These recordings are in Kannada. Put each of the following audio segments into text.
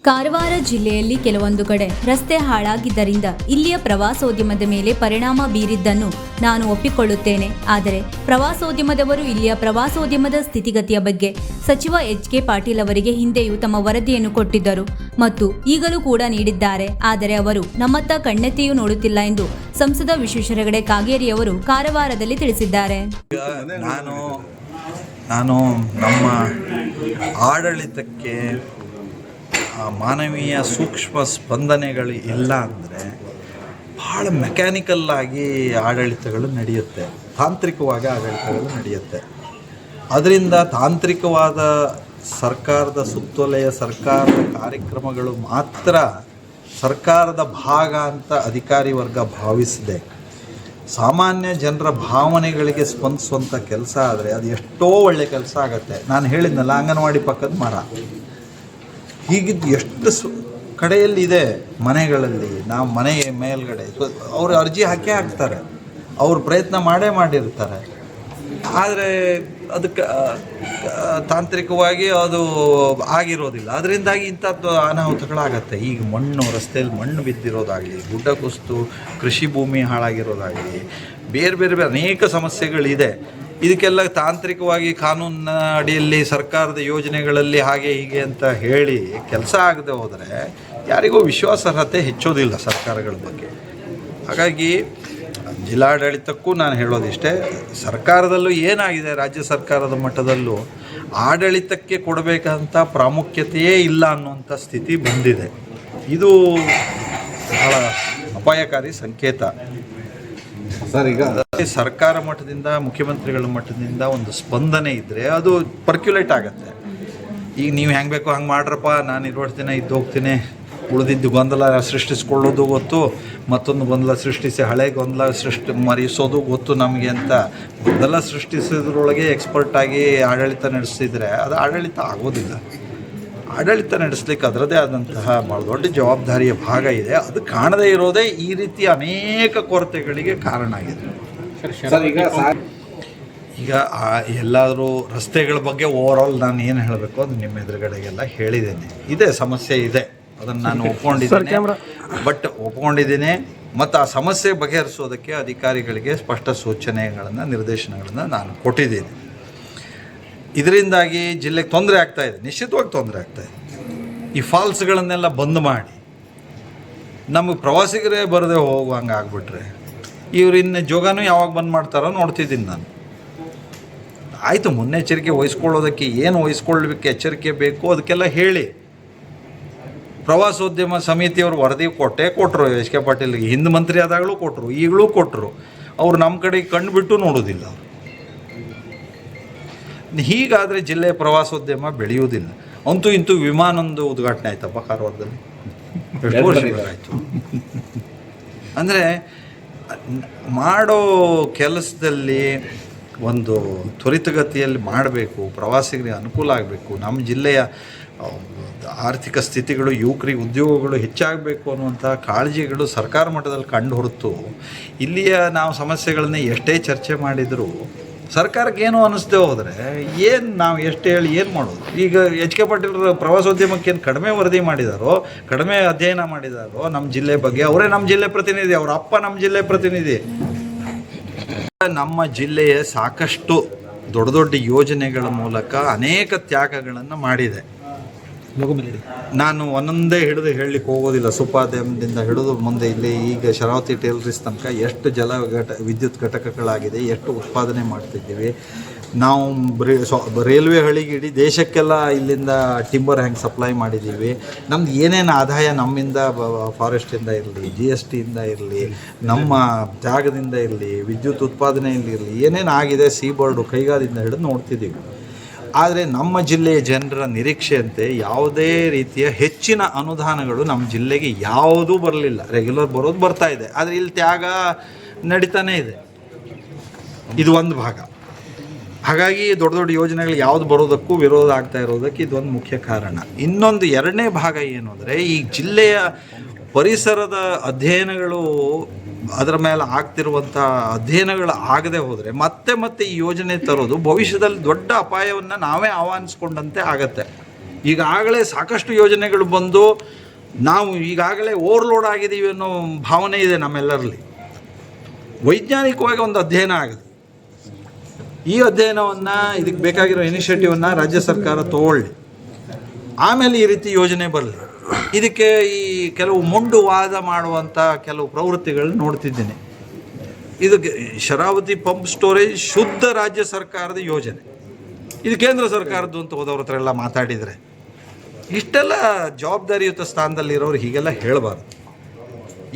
ಕಾರವಾರ ಜಿಲ್ಲೆಯಲ್ಲಿ ಕೆಲವೊಂದು ಕಡೆ ರಸ್ತೆ ಹಾಳಾಗಿದ್ದರಿಂದ ಇಲ್ಲಿಯ ಪ್ರವಾಸೋದ್ಯಮದ ಮೇಲೆ ಪರಿಣಾಮ ಬೀರಿದ್ದನ್ನು ನಾನು ಒಪ್ಪಿಕೊಳ್ಳುತ್ತೇನೆ. ಆದರೆ ಪ್ರವಾಸೋದ್ಯಮದವರು ಇಲ್ಲಿಯ ಪ್ರವಾಸೋದ್ಯಮದ ಸ್ಥಿತಿಗತಿಯ ಬಗ್ಗೆ ಸಚಿವ ಎಚ್.ಕೆ. ಪಾಟೀಲ್ ಅವರಿಗೆ ಹಿಂದೆಯೂ ತಮ್ಮ ವರದಿಯನ್ನು ಕೊಟ್ಟಿದ್ದರು ಮತ್ತು ಈಗಲೂ ಕೂಡ ನೀಡಿದ್ದಾರೆ. ಆದರೆ ಅವರು ನಮ್ಮತ್ತ ಕಣ್ಣೆತ್ತಿಯೂ ನೋಡುತ್ತಿಲ್ಲ ಎಂದು ಸಂಸದ ವಿಶ್ವೇಶ್ವರ ಹೆಗಡೆ ಕಾಗೇರಿ ಅವರು ಕಾರವಾರದಲ್ಲಿ ತಿಳಿಸಿದ್ದಾರೆ. ನಾನು ನಮ್ಮ ಆಡಳಿತಕ್ಕೆ ಮಾನವೀಯ ಸೂಕ್ಷ್ಮ ಸ್ಪಂದನೆಗಳು ಇಲ್ಲ ಅಂದರೆ ಭಾಳ ಮೆಕ್ಯಾನಿಕಲ್ಲಾಗಿ ಆಡಳಿತಗಳು ನಡೆಯುತ್ತೆ, ತಾಂತ್ರಿಕವಾಗಿ ಆಡಳಿತಗಳು ನಡೆಯುತ್ತೆ. ಅದರಿಂದ ತಾಂತ್ರಿಕವಾದ ಸರ್ಕಾರದ ಸುತ್ತೋಲೆಯ ಸರ್ಕಾರದ ಕಾರ್ಯಕ್ರಮಗಳು ಮಾತ್ರ ಸರ್ಕಾರದ ಭಾಗ ಅಂತ ಅಧಿಕಾರಿ ವರ್ಗ ಭಾವಿಸಿದೆ. ಸಾಮಾನ್ಯ ಜನರ ಭಾವನೆಗಳಿಗೆ ಸ್ಪಂದಿಸುವಂಥ ಕೆಲಸ ಆದರೆ ಅದು ಎಷ್ಟೋ ಒಳ್ಳೆಯ ಕೆಲಸ ಆಗುತ್ತೆ. ನಾನು ಹೇಳಿದ್ನಲ್ಲ, ಅಂಗನವಾಡಿ ಪಕ್ಕದ ಮರ ಹೀಗಿದ್ದು ಎಷ್ಟು ಕಡೆಯಲ್ಲಿ ಇದೆ. ಮನೆಗಳಲ್ಲಿ ನಾವು ಮನೆಯ ಮೇಲ್ಗಡೆ ಅವರು ಅರ್ಜಿ ಹಾಕ್ತಾರೆ, ಅವರು ಪ್ರಯತ್ನ ಮಾಡಿರ್ತಾರೆ. ಆದರೆ ಅದಕ್ಕೆ ತಾಂತ್ರಿಕವಾಗಿ ಅದು ಆಗಿರೋದಿಲ್ಲ. ಅದರಿಂದಾಗಿ ಇಂಥದ್ದು ಅನಾಹುತಗಳಾಗತ್ತೆ. ಈಗ ರಸ್ತೆಯಲ್ಲಿ ಮಣ್ಣು ಬಿದ್ದಿರೋದಾಗಲಿ, ಗುಡ್ಡ ಕುಸಿದು ಕೃಷಿ ಭೂಮಿ ಹಾಳಾಗಿರೋದಾಗಲಿ, ಬೇರೆ ಅನೇಕ ಸಮಸ್ಯೆಗಳಿದೆ. ಇದಕ್ಕೆಲ್ಲ ತಾಂತ್ರಿಕವಾಗಿ ಕಾನೂನಿನ ಅಡಿಯಲ್ಲಿ ಸರ್ಕಾರದ ಯೋಜನೆಗಳಲ್ಲಿ ಹಾಗೆ ಹೀಗೆ ಅಂತ ಹೇಳಿ ಕೆಲಸ ಆಗದೆ ಹೋದರೆ ಯಾರಿಗೂ ವಿಶ್ವಾಸಾರ್ಹತೆ ಹೆಚ್ಚೋದಿಲ್ಲ ಸರ್ಕಾರಗಳ ಬಗ್ಗೆ. ಹಾಗಾಗಿ ಜಿಲ್ಲಾಡಳಿತಕ್ಕೂ ನಾನು ಹೇಳೋದಿಷ್ಟೇ, ಸರ್ಕಾರದಲ್ಲೂ ಏನಾಗಿದೆ, ರಾಜ್ಯ ಸರ್ಕಾರದ ಮಟ್ಟದಲ್ಲೂ ಆಡಳಿತಕ್ಕೆ ಕೊಡಬೇಕಂತ ಪ್ರಾಮುಖ್ಯತೆಯೇ ಇಲ್ಲ ಅನ್ನುವಂಥ ಸ್ಥಿತಿ ಬಂದಿದೆ. ಇದು ಬಹಳ ಅಪಾಯಕಾರಿ ಸಂಕೇತ ಸರ್. ಈಗ ಸರ್ಕಾರ ಮಟ್ಟದಿಂದ, ಮುಖ್ಯಮಂತ್ರಿಗಳ ಮಟ್ಟದಿಂದ ಒಂದು ಸ್ಪಂದನೆ ಇದ್ದರೆ ಅದು ಪರ್ಕ್ಯುಲೇಟ್ ಆಗುತ್ತೆ. ಈಗ ನೀವು ಹೆಂಗೆ ಬೇಕೋ ಹಂಗೆ ಮಾಡ್ರಪ್ಪ, ನಾನು ಇರುವಷ್ಟು ದಿನ ಇದ್ದು ಹೋಗ್ತೀನಿ, ಉಳಿದಿದ್ದು ಗೊಂದಲ ಸೃಷ್ಟಿಸ್ಕೊಳ್ಳೋದು ಗೊತ್ತು, ಮತ್ತೊಂದು ಗೊಂದಲ ಸೃಷ್ಟಿಸಿ ಹಳೆ ಗೊಂದಲ ಮರೆಸೋದು ಗೊತ್ತು ನಮಗೆ ಅಂತ ಗೊಂದಲ ಸೃಷ್ಟಿಸೋದ್ರೊಳಗೆ ಎಕ್ಸ್ಪರ್ಟಾಗಿ ಆಡಳಿತ ನಡೆಸಿದರೆ ಅದು ಆಡಳಿತ ಆಗೋದಿಲ್ಲ. ಆಡಳಿತ ನಡೆಸಲಿಕ್ಕೆ ಅದರದೇ ಆದಂತಹ ಭಾಳ ದೊಡ್ಡ ಜವಾಬ್ದಾರಿಯ ಭಾಗ ಇದೆ. ಅದು ಕಾಣದೇ ಇರೋದೇ ಈ ರೀತಿ ಅನೇಕ ಕೊರತೆಗಳಿಗೆ ಕಾರಣ ಆಗಿದೆ. ಈಗ ಎಲ್ಲಾದರೂ ರಸ್ತೆಗಳ ಬಗ್ಗೆ ಓವರಾಲ್ ನಾನು ಏನು ಹೇಳಬೇಕು ಅದು ನಿಮ್ಮ ಎದುರುಗಡೆಗೆಲ್ಲ ಹೇಳಿದ್ದೇನೆ. ಇದೇ ಸಮಸ್ಯೆ ಇದೆ, ಅದನ್ನು ನಾನು ಒಪ್ಕೊಂಡಿದ್ದೀನಿ. ಮತ್ತು ಆ ಸಮಸ್ಯೆ ಬಗೆಹರಿಸೋದಕ್ಕೆ ಅಧಿಕಾರಿಗಳಿಗೆ ಸ್ಪಷ್ಟ ಸೂಚನೆಗಳನ್ನು, ನಿರ್ದೇಶನಗಳನ್ನು ನಾನು ಕೊಟ್ಟಿದ್ದೀನಿ. ಇದರಿಂದಾಗಿ ಜಿಲ್ಲೆಗೆ ತೊಂದರೆ ಆಗ್ತಾಯಿದೆ, ನಿಶ್ಚಿತವಾಗಿ ತೊಂದರೆ ಆಗ್ತಾಯಿದೆ. ಈ ಫಾಲ್ಸ್ಗಳನ್ನೆಲ್ಲ ಬಂದ್ ಮಾಡಿ ನಮಗೆ ಪ್ರವಾಸಿಗರೇ ಬರದೆ ಹೋಗುವಂಗೆ ಆಗ್ಬಿಟ್ರೆ ಇವ್ರು ಇನ್ನು ಜೋಗನೂ ಯಾವಾಗ ಬಂದ್ ಮಾಡ್ತಾರೋ ನೋಡ್ತಿದ್ದೀನಿ ನಾನು. ಆಯಿತು, ಮುನ್ನೆಚ್ಚರಿಕೆ ವಹಿಸ್ಕೊಳ್ಳೋದಕ್ಕೆ ಏನು ವಹಿಸ್ಕೊಳ್ಬೇಕು, ಎಚ್ಚರಿಕೆ ಬೇಕು, ಅದಕ್ಕೆಲ್ಲ ಹೇಳಿ. ಪ್ರವಾಸೋದ್ಯಮ ಸಮಿತಿಯವರು ವರದಿ ಕೊಟ್ಟರು ಎಚ್.ಕೆ. ಪಾಟೀಲ್ಗೆ. ಹಿಂದೆ ಮಂತ್ರಿ ಆದಾಗಲೂ ಕೊಟ್ಟರು, ಈಗಲೂ ಕೊಟ್ಟರು. ಅವರು ನಮ್ಮ ಕಡೆಗೆ ಕಣ್ಣು ಬಿಟ್ಟು ನೋಡೋದಿಲ್ಲ. ಹೀಗಾದರೆ ಜಿಲ್ಲೆಯ ಪ್ರವಾಸೋದ್ಯಮ ಬೆಳೆಯುವುದಿಲ್ಲ. ಅಂತೂ ಇಂತೂ ವಿಮಾನೊಂದು ಉದ್ಘಾಟನೆ ಆಯ್ತಪ್ಪ ಕಾರವಾರದಲ್ಲಿ, ಆಯಿತು. ಅಂದರೆ ಮಾಡೋ ಕೆಲಸದಲ್ಲಿ ಒಂದು ತ್ವರಿತಗತಿಯಲ್ಲಿ ಮಾಡಬೇಕು, ಪ್ರವಾಸಿಗರಿಗೆ ಅನುಕೂಲ ಆಗಬೇಕು, ನಮ್ಮ ಜಿಲ್ಲೆಯ ಆರ್ಥಿಕ ಸ್ಥಿತಿಗಳು, ಯುವಕರಿಗೆ ಉದ್ಯೋಗಗಳು ಹೆಚ್ಚಾಗಬೇಕು ಅನ್ನುವಂಥ ಕಾಳಜಿಗಳು ಸರ್ಕಾರ ಮಟ್ಟದಲ್ಲಿ ಕಂಡು ಹೊರತು ಇಲ್ಲಿಯ ನಾವು ಸಮಸ್ಯೆಗಳನ್ನೇ ಎಷ್ಟೇ ಚರ್ಚೆ ಮಾಡಿದರೂ ಸರ್ಕಾರಕ್ಕೆ ಏನು ಅನ್ನಿಸ್ದೇ ಹೋದರೆ ನಾವು ಎಷ್ಟು ಹೇಳಿ ಏನು ಮಾಡೋದು? ಈಗ ಎಚ್.ಕೆ. ಪಾಟೀಲ್ ಪ್ರವಾಸೋದ್ಯಮಕ್ಕೆ ಏನು ಕಡಿಮೆ ವರದಿ ಮಾಡಿದಾರೋ, ಕಡಿಮೆ ಅಧ್ಯಯನ ಮಾಡಿದಾರೋ ನಮ್ಮ ಜಿಲ್ಲೆ ಬಗ್ಗೆ? ಅವರೇ ನಮ್ಮ ಜಿಲ್ಲೆ ಪ್ರತಿನಿಧಿ, ಅವರ ಅಪ್ಪ ನಮ್ಮ ಜಿಲ್ಲೆ ಪ್ರತಿನಿಧಿ. ನಮ್ಮ ಜಿಲ್ಲೆಯ ಸಾಕಷ್ಟು ದೊಡ್ಡ ದೊಡ್ಡ ಯೋಜನೆಗಳ ಮೂಲಕ ಅನೇಕ ತ್ಯಾಗಗಳನ್ನು ಮಾಡಿದೆ. ನಾನು ಒಂದೊಂದೇ ಹೇಳಲಿಕ್ಕೆ ಹೋಗೋದಿಲ್ಲ. ಸುಪಾದ್ಯಮದಿಂದ ಹಿಡಿದು ಮುಂದೆ ಇಲ್ಲಿ ಈಗ ಶರಾವತಿ ಟೇಲರೀಸ್ ತನಕ ಎಷ್ಟು ವಿದ್ಯುತ್ ಘಟಕಗಳಾಗಿದೆ, ಎಷ್ಟು ಉತ್ಪಾದನೆ ಮಾಡ್ತಿದ್ದೀವಿ ನಾವು. ರೈಲ್ವೆ ಹಳಿಗೆ ಇಡೀ ದೇಶಕ್ಕೆಲ್ಲ ಇಲ್ಲಿಂದ ಟಿಂಬರ್ ಹೆಂಗೆ ಸಪ್ಲೈ ಮಾಡಿದ್ದೀವಿ. ನಮ್ದು ಏನೇನು ಆದಾಯ ನಮ್ಮಿಂದ, ಫಾರೆಸ್ಟಿಂದ ಇರಲಿ, GSTಯಿಂದ ಇರಲಿ, ನಮ್ಮ ತ್ಯಾಗದಿಂದ ಇರಲಿ, ವಿದ್ಯುತ್ ಉತ್ಪಾದನೆಯಲ್ಲಿ ಇರಲಿ, ಏನೇನು ಆಗಿದೆ ಸೀಬೋರ್ಡು ಕೈಗಾದಿಂದ ಹಿಡಿದು ನೋಡ್ತಿದ್ದೀವಿ. ಆದರೆ ನಮ್ಮ ಜಿಲ್ಲೆಯ ಜನರ ನಿರೀಕ್ಷೆಯಂತೆ ಯಾವುದೇ ರೀತಿಯ ಹೆಚ್ಚಿನ ಅನುದಾನಗಳು ನಮ್ಮ ಜಿಲ್ಲೆಗೆ ಯಾವುದೂ ಬರಲಿಲ್ಲ. ರೆಗ್ಯುಲರ್ ಬರೋದು ಬರ್ತಾ ಇದೆ, ಆದರೆ ಇಲ್ಲಿ ತ್ಯಾಗ ನಡೀತಾನೇ ಇದೆ. ಇದು ಒಂದು ಭಾಗ. ಹಾಗಾಗಿ ದೊಡ್ಡ ದೊಡ್ಡ ಯೋಜನೆಗಳು ಯಾವುದು ಬರೋದಕ್ಕೂ ವಿರೋಧ ಆಗ್ತಾ ಇರೋದಕ್ಕೆ ಇದೊಂದು ಮುಖ್ಯ ಕಾರಣ. ಇನ್ನೊಂದು ಎರಡನೇ ಭಾಗ ಏನು ಅಂದರೆ, ಈ ಜಿಲ್ಲೆಯ ಪರಿಸರದ ಅಧ್ಯಯನಗಳು, ಅದರ ಮೇಲೆ ಆಗ್ತಿರುವಂಥ ಅಧ್ಯಯನಗಳು ಆಗದೆ ಹೋದರೆ ಮತ್ತೆ ಈ ಯೋಜನೆ ತರೋದು ಭವಿಷ್ಯದಲ್ಲಿ ದೊಡ್ಡ ಅಪಾಯವನ್ನು ನಾವೇ ಆಹ್ವಾನಿಸ್ಕೊಂಡಂತೆ ಆಗತ್ತೆ. ಈಗಾಗಲೇ ಸಾಕಷ್ಟು ಯೋಜನೆಗಳು ಬಂದು ನಾವು ಈಗಾಗಲೇ ಓವರ್ಲೋಡ್ ಆಗಿದ್ದೀವಿ ಅನ್ನೋ ಭಾವನೆ ಇದೆ ನಮ್ಮೆಲ್ಲರಲ್ಲಿ. ವೈಜ್ಞಾನಿಕವಾಗಿ ಒಂದು ಅಧ್ಯಯನ ಆಗಿದೆ. ಈ ಅಧ್ಯಯನವನ್ನು, ಇದಕ್ಕೆ ಬೇಕಾಗಿರೋ ಇನಿಷಿಯೇಟಿವನ್ನು ರಾಜ್ಯ ಸರ್ಕಾರ ತಗೊಳ್ಳಿ, ಆಮೇಲೆ ಈ ರೀತಿ ಯೋಜನೆ ಬರಲಿ. ಇದಕ್ಕೆ ಈ ಕೆಲವು ಮೊಂಡು ವಾದ ಮಾಡುವಂಥ ಕೆಲವು ಪ್ರವೃತ್ತಿಗಳನ್ನ ನೋಡ್ತಿದ್ದೀನಿ. ಇದು ಶರಾವತಿ ಪಂಪ್ ಸ್ಟೋರೇಜ್ ಶುದ್ಧ ರಾಜ್ಯ ಸರ್ಕಾರದ ಯೋಜನೆ, ಇದು ಕೇಂದ್ರ ಸರ್ಕಾರದ್ದು ಅಂತ ಹೋದವ್ರ ಹತ್ರ ಎಲ್ಲ ಮಾತಾಡಿದರೆ ಇಷ್ಟೆಲ್ಲ ಜವಾಬ್ದಾರಿಯುತ ಸ್ಥಾನದಲ್ಲಿರೋರು ಹೀಗೆಲ್ಲ ಹೇಳಬಾರ್ದು.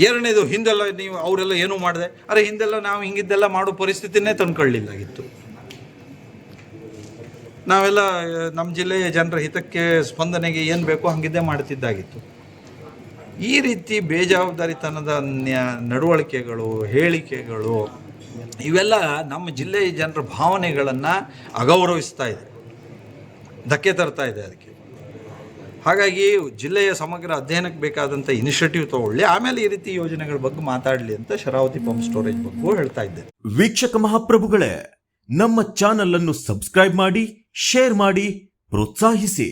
ಎರಡನೇದು, ಹಿಂದೆಲ್ಲ ನೀವು ಅವರೆಲ್ಲ ಏನೂ ಮಾಡಿದೆ, ಅರೆ ಹಿಂದೆಲ್ಲ ನಾವು ಹಿಂಗಿದ್ದೆಲ್ಲ ಮಾಡೋ ಪರಿಸ್ಥಿತಿನೇ ತಂದ್ಕೊಳ್ಳಿಲ್ಲಾಗಿತ್ತು. ನಾವೆಲ್ಲ ನಮ್ಮ ಜಿಲ್ಲೆಯ ಜನರ ಹಿತಕ್ಕೆ, ಸ್ಪಂದನೆಗೆ ಏನು ಬೇಕೋ ಹಾಗಿದ್ದೇ ಮಾಡ್ತಿದ್ದಾಗಿತ್ತು. ಈ ರೀತಿ ಬೇಜವಾಬ್ದಾರಿತನದ ನಡವಳಿಕೆಗಳು, ಹೇಳಿಕೆಗಳು ಇವೆಲ್ಲ ನಮ್ಮ ಜಿಲ್ಲೆಯ ಜನರ ಭಾವನೆಗಳನ್ನು ಅಗೌರವಿಸ್ತಾ ಇದೆ, ಧಕ್ಕೆ ತರ್ತಾ ಇದೆ. ಅದಕ್ಕೆ ಹಾಗಾಗಿ ಜಿಲ್ಲೆಯ ಸಮಗ್ರ ಅಧ್ಯಯನಕ್ಕೆ ಬೇಕಾದಂಥ ಇನಿಷಿಯೇಟಿವ್ ತಗೊಳ್ಳಿ, ಆಮೇಲೆ ಈ ರೀತಿ ಯೋಜನೆಗಳ ಬಗ್ಗೆ ಮಾತಾಡಲಿ ಅಂತ ಶರಾವತಿ ಪಂಪ್ ಸ್ಟೋರೇಜ್ ಬಗ್ಗೆ ಹೇಳ್ತಾ ಇದ್ದೆ. ವೀಕ್ಷಕ ಮಹಾಪ್ರಭುಗಳೇ, ನಮ್ಮ ಚಾನಲ್ ಅನ್ನು ಸಬ್ಸ್ಕ್ರೈಬ್ ಮಾಡಿ, ಶೇರ್ ಮಾಡಿ, ಪ್ರೋತ್ಸಾಹಿಸಿ.